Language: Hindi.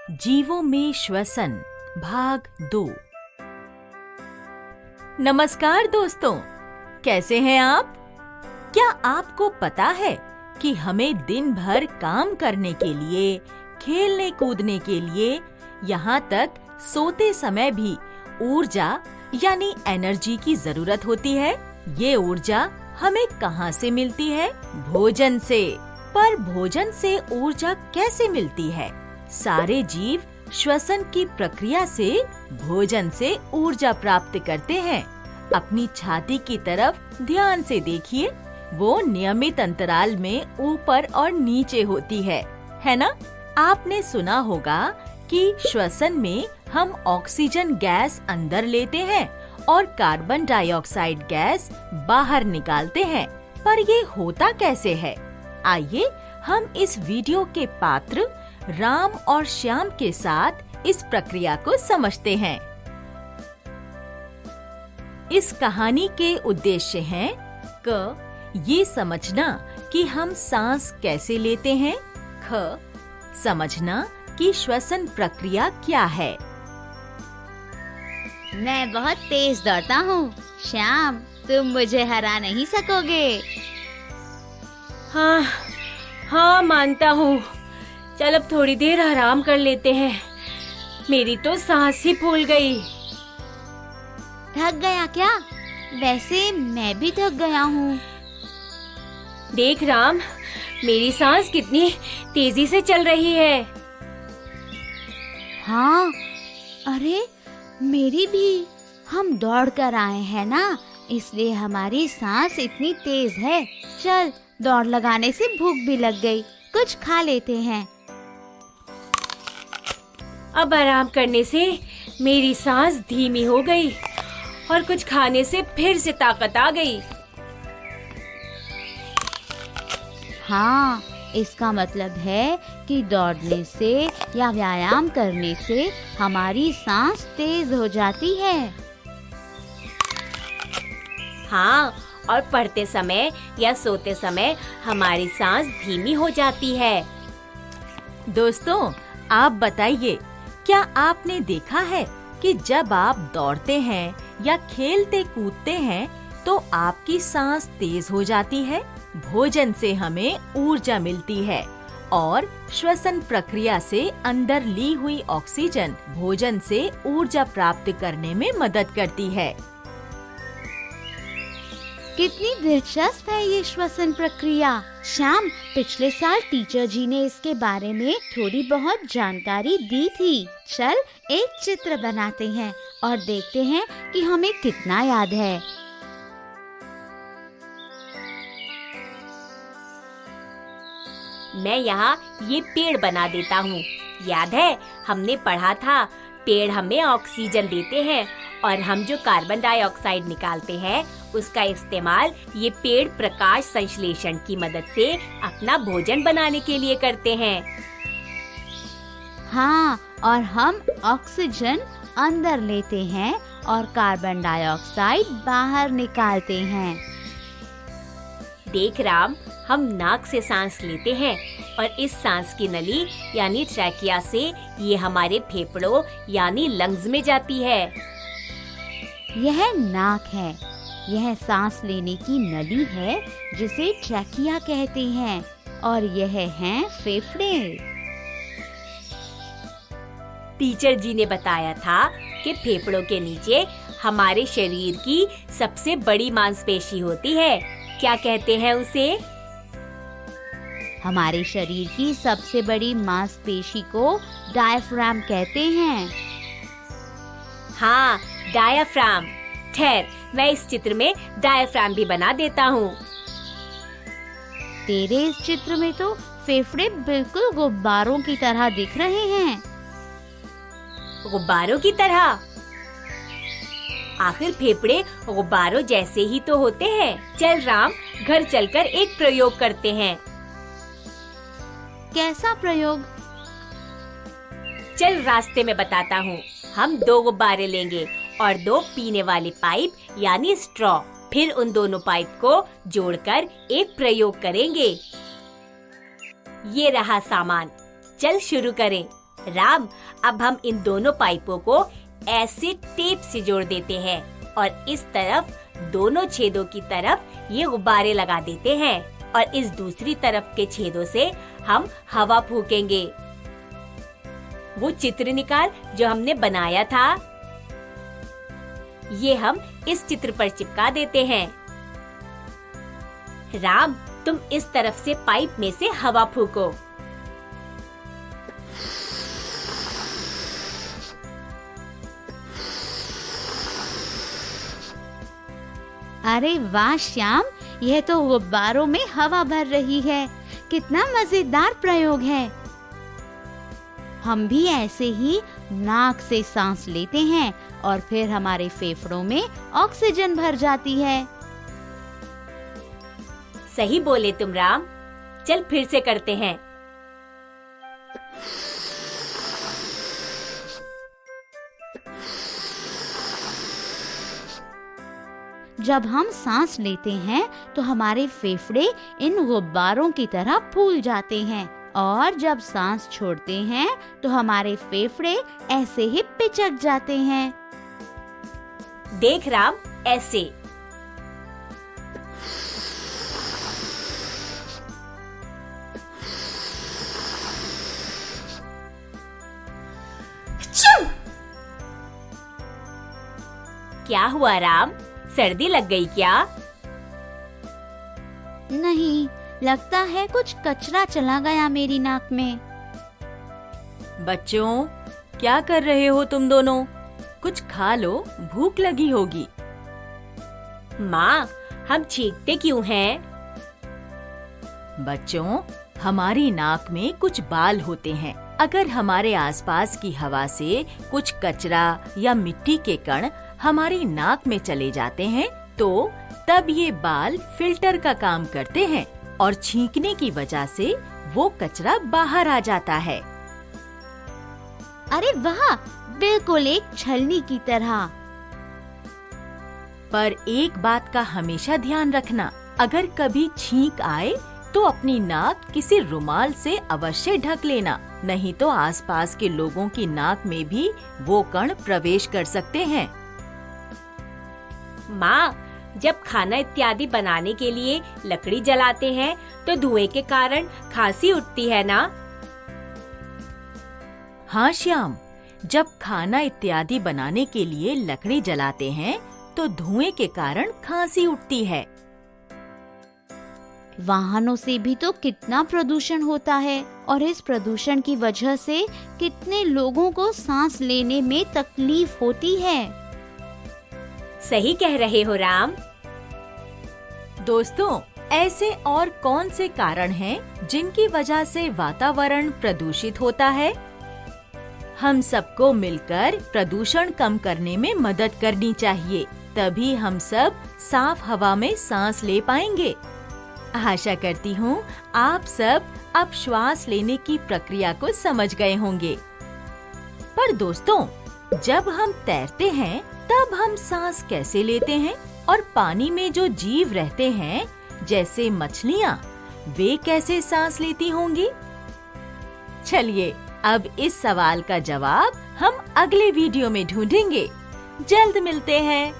जीवों में श्वसन भाग 2। नमस्कार दोस्तों, कैसे हैं आप? क्या आपको पता है कि हमें दिन भर काम करने के लिए, खेलने कूदने के लिए, यहाँ तक सोते समय भी ऊर्जा यानी एनर्जी की जरूरत होती है। ये ऊर्जा हमें कहाँ से मिलती है? भोजन से। पर भोजन से ऊर्जा कैसे मिलती है? सारे जीव श्वसन की प्रक्रिया से भोजन से ऊर्जा प्राप्त करते हैं। अपनी छाती की तरफ ध्यान से देखिए, वो नियमित अंतराल में ऊपर और नीचे होती है ना? आपने सुना होगा कि श्वसन में हम ऑक्सीजन गैस अंदर लेते हैं और कार्बन डाइऑक्साइड गैस बाहर निकालते हैं। पर ये होता कैसे है? आइए हम इस वीडियो के पात्र राम और श्याम के साथ इस प्रक्रिया को समझते हैं। इस कहानी के उद्देश्य हैं क. ये समझना कि हम सांस कैसे लेते हैं। ख. समझना कि श्वसन प्रक्रिया क्या है। मैं बहुत तेज दौड़ता हूँ श्याम, तुम मुझे हरा नहीं सकोगे। हाँ मानता हूँ। चल अब थोड़ी देर आराम कर लेते हैं। मेरी तो सांस ही फूल गई। थक गया क्या? वैसे मैं भी थक गया हूँ। देख राम, मेरी सांस कितनी तेजी से चल रही है। हाँ, अरे मेरी भी। हम दौड़ कर आए हैं ना, इसलिए हमारी सांस इतनी तेज है। चल, दौड़ लगाने से भूख भी लग गई, कुछ खा लेते हैं। अब आराम करने से मेरी सांस धीमी हो गई और कुछ खाने से फिर से ताकत आ गई। हाँ, इसका मतलब है कि दौड़ने से या व्यायाम करने से हमारी सांस तेज हो जाती है। हाँ, और पढ़ते समय या सोते समय हमारी सांस धीमी हो जाती है। दोस्तों, आप बताइए, क्या आपने देखा है कि जब आप दौड़ते हैं या खेलते कूदते हैं तो आपकी सांस तेज हो जाती है? भोजन से हमें ऊर्जा मिलती है और श्वसन प्रक्रिया से अंदर ली हुई ऑक्सीजन भोजन से ऊर्जा प्राप्त करने में मदद करती है। कितनी दिलचस्प है ये श्वसन प्रक्रिया। श्याम, पिछले साल टीचर जी ने इसके बारे में थोड़ी बहुत जानकारी दी थी। चल, एक चित्र बनाते हैं और देखते हैं कि हमें कितना याद है। मैं यहाँ ये पेड़ बना देता हूँ। याद है, हमने पढ़ा था पेड़ हमें ऑक्सीजन देते हैं और हम जो कार्बन डाइऑक्साइड निकालते हैं उसका इस्तेमाल ये पेड़ प्रकाश संश्लेषण की मदद से अपना भोजन बनाने के लिए करते हैं। हाँ, और हम ऑक्सीजन अंदर लेते हैं और कार्बन डाइऑक्साइड बाहर निकालते हैं। देख राम, हम नाक से सांस लेते हैं और इस सांस की नली यानी ट्रैकिया से ये हमारे फेफड़ों यानी लंग्स में जाती है। यह नाक है। यह सांस लेने की नली है जिसे ट्रैकिया कहते हैं और यह हैं फेफड़े। टीचर जी ने बताया था कि फेफड़ों के नीचे हमारे शरीर की सबसे बड़ी मांसपेशी होती है। क्या कहते हैं उसे? हमारे शरीर की सबसे बड़ी मांसपेशी को डायफ्राम कहते हैं। हाँ, डायाफ्राम। ठहर, मैं इस चित्र में डायाफ्राम भी बना देता हूँ। तेरे इस चित्र में तो फेफड़े बिल्कुल गुब्बारों की तरह दिख रहे हैं। गुब्बारों की तरह? आखिर फेफड़े गुब्बारों जैसे ही तो होते हैं। चल राम, घर चलकर एक प्रयोग करते हैं। कैसा प्रयोग? चल, रास्ते में बताता हूँ। हम 2 गुब्बारे लेंगे और 2 पीने वाले पाइप यानी स्ट्रॉ। फिर उन दोनों पाइप को जोड़कर एक प्रयोग करेंगे। ये रहा सामान। चल शुरू करें। राम, अब हम इन दोनों पाइपों को ऐसे टेप से जोड़ देते हैं और इस तरफ दोनों छेदों की तरफ ये गुब्बारे लगा देते हैं और इस दूसरी तरफ के छेदों से हम हवा फूकेंगे। वो चित्र निकाल जो हमने बनाया था, ये हम इस चित्र पर चिपका देते हैं। राम, तुम इस तरफ से पाइप में से हवा फूको। अरे वाह श्याम, यह तो गुब्बारों में हवा भर रही है। कितना मजेदार प्रयोग है। हम भी ऐसे ही नाक से सांस लेते हैं और फिर हमारे फेफड़ों में ऑक्सीजन भर जाती है। सही बोले तुम राम। चल फिर से करते हैं। जब हम सांस लेते हैं तो हमारे फेफड़े इन गुब्बारों की तरह फूल जाते हैं और जब सांस छोड़ते हैं तो हमारे फेफड़े ऐसे ही पिचक जाते हैं। देख राम, ऐसे। क्या हुआ राम, सर्दी लग गई क्या? नहीं, लगता है कुछ कचरा चला गया मेरी नाक में। बच्चों, क्या कर रहे हो तुम दोनों? कुछ खा लो, भूख लगी होगी। माँ, हम छींकते क्यों हैं? बच्चों, हमारी नाक में कुछ बाल होते हैं। अगर हमारे आसपास की हवा से कुछ कचरा या मिट्टी के कण हमारी नाक में चले जाते हैं तो तब ये बाल फिल्टर का काम करते हैं और छींकने की वजह से वो कचरा बाहर आ जाता है। अरे वाह, बिल्कुल एक छलनी की तरह। पर एक बात का हमेशा ध्यान रखना, अगर कभी छींक आए तो अपनी नाक किसी रुमाल से अवश्य ढक लेना, नहीं तो आसपास के लोगों की नाक में भी वो कण प्रवेश कर सकते हैं। माँ, जब खाना इत्यादि बनाने के लिए लकड़ी जलाते हैं तो धुएं के कारण खांसी उठती है ना? हाँ श्याम, जब खाना इत्यादि बनाने के लिए लकड़ी जलाते हैं तो धुएं के कारण खांसी उठती है। वाहनों से भी तो कितना प्रदूषण होता है और इस प्रदूषण की वजह से कितने लोगों को सांस लेने में तकलीफ होती है। सही कह रहे हो राम। दोस्तों, ऐसे और कौन से कारण हैं जिनकी वजह से वातावरण प्रदूषित होता है? हम सबको मिलकर प्रदूषण कम करने में मदद करनी चाहिए, तभी हम सब साफ हवा में सांस ले पाएंगे। आशा करती हूँ आप सब अब श्वास लेने की प्रक्रिया को समझ गए होंगे। पर दोस्तों, जब हम तैरते हैं तब हम सांस कैसे लेते हैं? और पानी में जो जीव रहते हैं जैसे मछलियाँ, वे कैसे सांस लेती होंगी? चलिए, अब इस सवाल का जवाब हम अगले वीडियो में ढूंढेंगे। जल्द मिलते हैं।